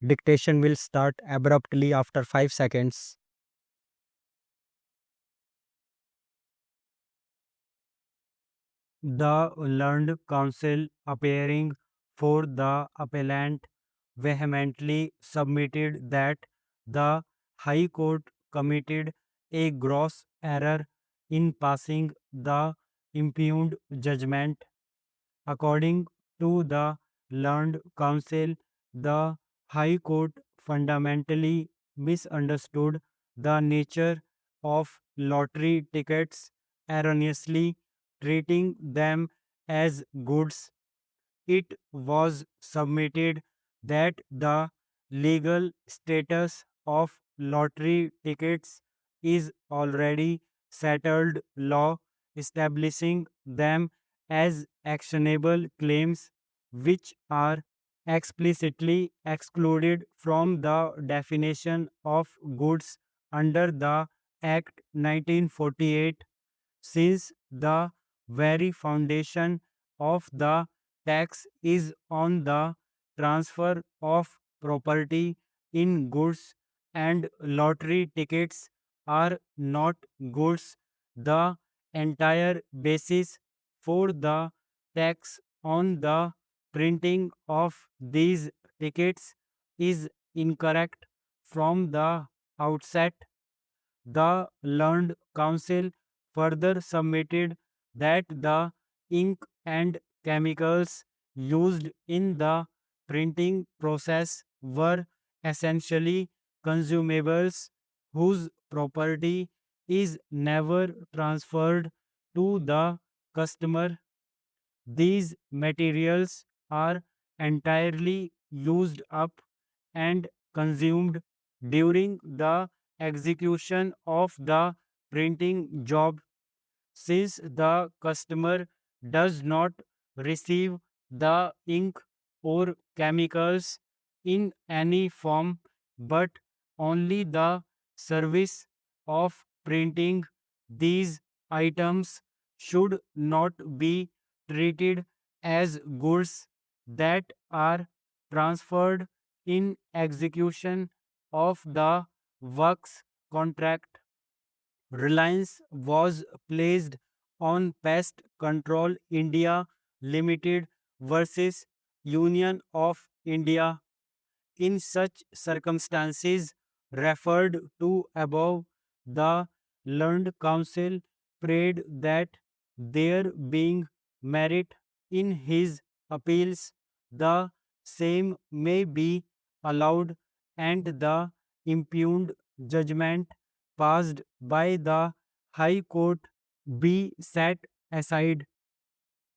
Dictation will start abruptly after 5 seconds. The learned counsel appearing for the appellant vehemently submitted that the High Court committed a gross error in passing the impugned judgment. According to the learned counsel, the High Court fundamentally misunderstood the nature of lottery tickets, erroneously treating them as goods. It was submitted that the legal status of lottery tickets is already settled law, establishing them as actionable claims which are explicitly excluded from the definition of goods under the Act 1948, since the very foundation of the tax is on the transfer of property in goods, and lottery tickets are not goods. The entire basis for the tax on the printing of these tickets is incorrect from the outset. The learned counsel further submitted that the ink and chemicals used in the printing process were essentially consumables whose property is never transferred to the customer. These materials are entirely used up and consumed during the execution of the printing job. Since the customer does not receive the ink or chemicals in any form but only the service of printing, these items should not be treated as goods that are transferred in execution of the works contract. Reliance was placed on Pest Control India Limited versus Union of India. In such circumstances referred to above, the learned counsel prayed that there being merit in his appeals, the same may be allowed and the impugned judgment passed by the High Court be set aside.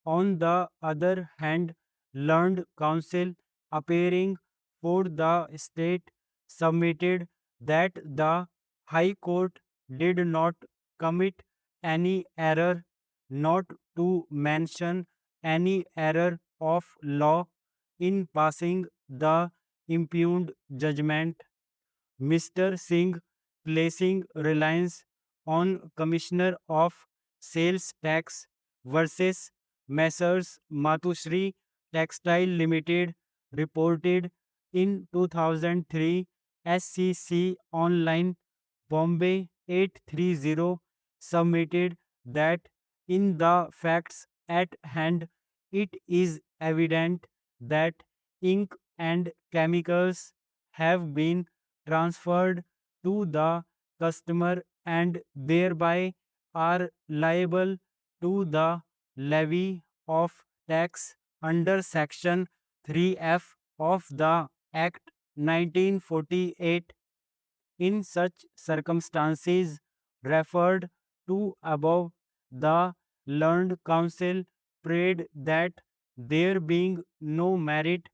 On the other hand, learned counsel appearing for the state submitted that the High Court did not commit any error, not to mention any error of law, in passing the impugned judgment. Mr. Singh, placing reliance on Commissioner of Sales Tax versus Messrs. Matushri Textile Limited, reported in 2003 SCC Online Bombay 830, submitted that in the facts at hand, it is evident that ink and chemicals have been transferred to the customer and thereby are liable to the levy of tax under Section 3F of the Act 1948. In such circumstances referred to above, the learned counsel prayed that there being no merit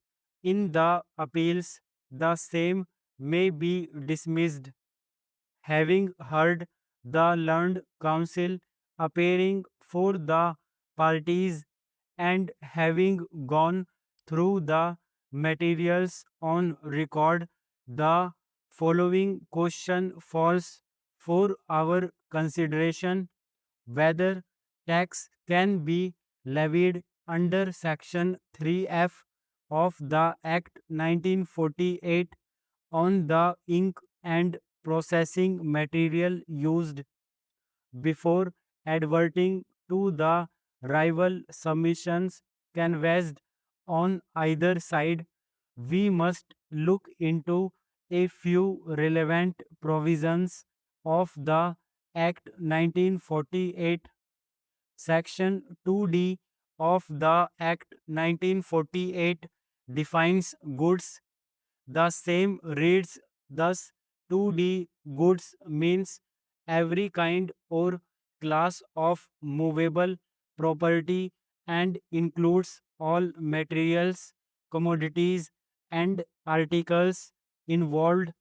in the appeals, the same may be dismissed. Having heard the learned counsel appearing for the parties and having gone through the materials on record, the following question falls for our consideration: whether tax can be levied under Section 3F of the Act 1948 on the ink and processing material used before adverting to the rival submissions canvassed on either side, we must look into a few relevant provisions of the Act 1948. Section 2D of the Act 1948 defines goods. The same reads thus: 2D goods means every kind or class of movable property and includes all materials, commodities, and articles involved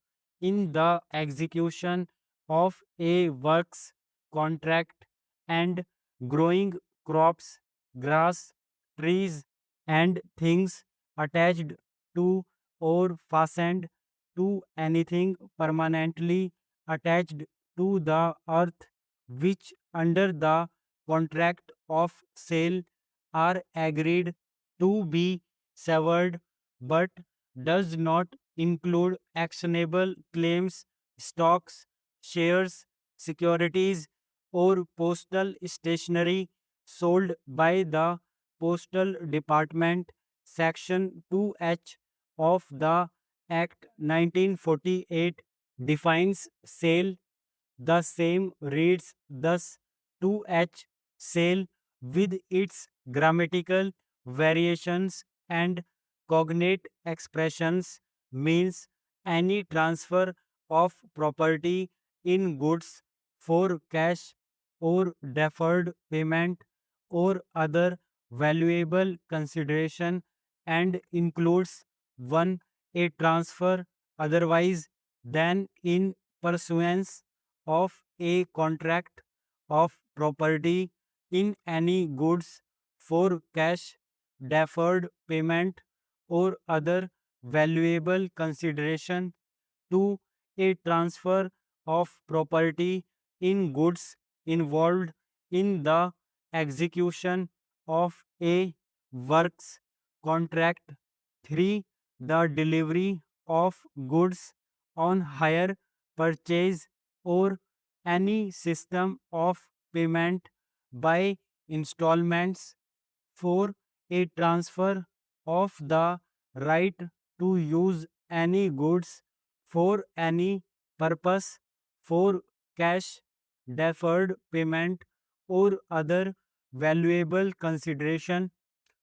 in the execution of a works contract and growing crops, grass, trees, and things attached to or fastened to anything permanently attached to the earth, which under the contract of sale are agreed to be severed, but does not include actionable claims, stocks, shares, securities, or postal stationery sold by the Postal Department. Section 2H of the Act 1948 defines sale. The same reads thus: 2H sale with its grammatical variations and cognate expressions means any transfer of property in goods for cash or deferred payment or other valuable consideration and includes 1. A transfer otherwise than in pursuance of a contract of property in any goods for cash, deferred payment, or other valuable consideration. 2. A transfer of property in goods involved in the execution of a works contract. 3. The delivery of goods on hire, purchase, or any system of payment by installments. 4. A transfer of the right to use any goods for any purpose for cash, deferred payment, or other valuable consideration.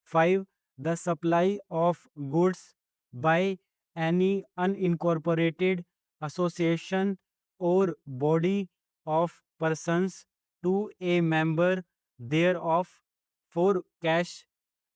5. The supply of goods by any unincorporated association or body of persons to a member thereof for cash,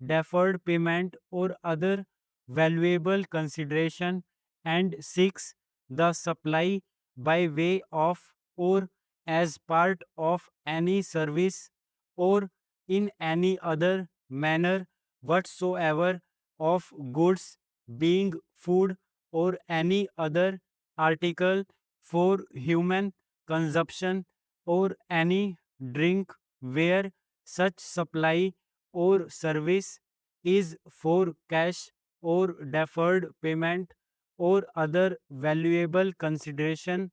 deferred payment, or other valuable consideration. And 6. The supply by way of or as part of any service or in any other manner whatsoever of goods, being food or any other article for human consumption, or any drink where such supply or service is for cash or deferred payment or other valuable consideration.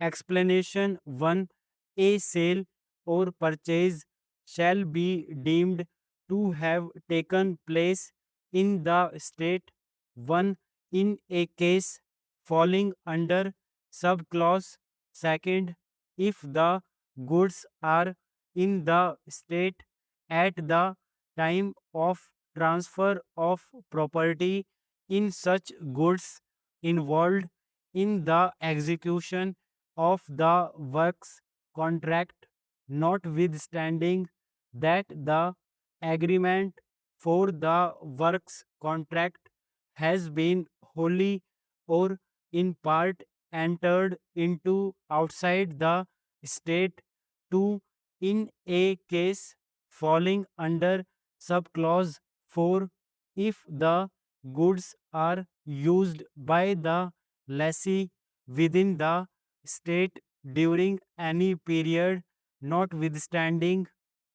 Explanation 1. A sale or purchase shall be deemed to have taken place in the state 1 in a case falling under subclause second if the goods are in the state at the time of transfer of property in such goods involved in the execution of the works contract, notwithstanding that the agreement for the works contract has been wholly or in part entered into outside the state. 2. In a case falling under subclause 4, if the goods are used by the lessee within the state during any period, notwithstanding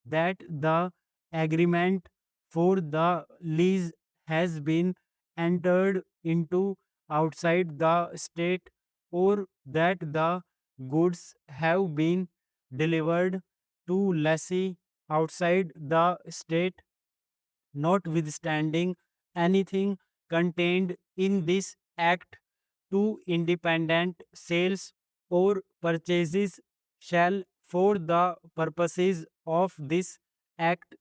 that the agreement for the lease has been entered into outside the state, or that the goods have been delivered to lessee outside the state, notwithstanding anything contained in this act, two independent sales or purchases shall, for the purposes of this act,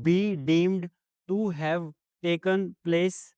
be deemed to have taken place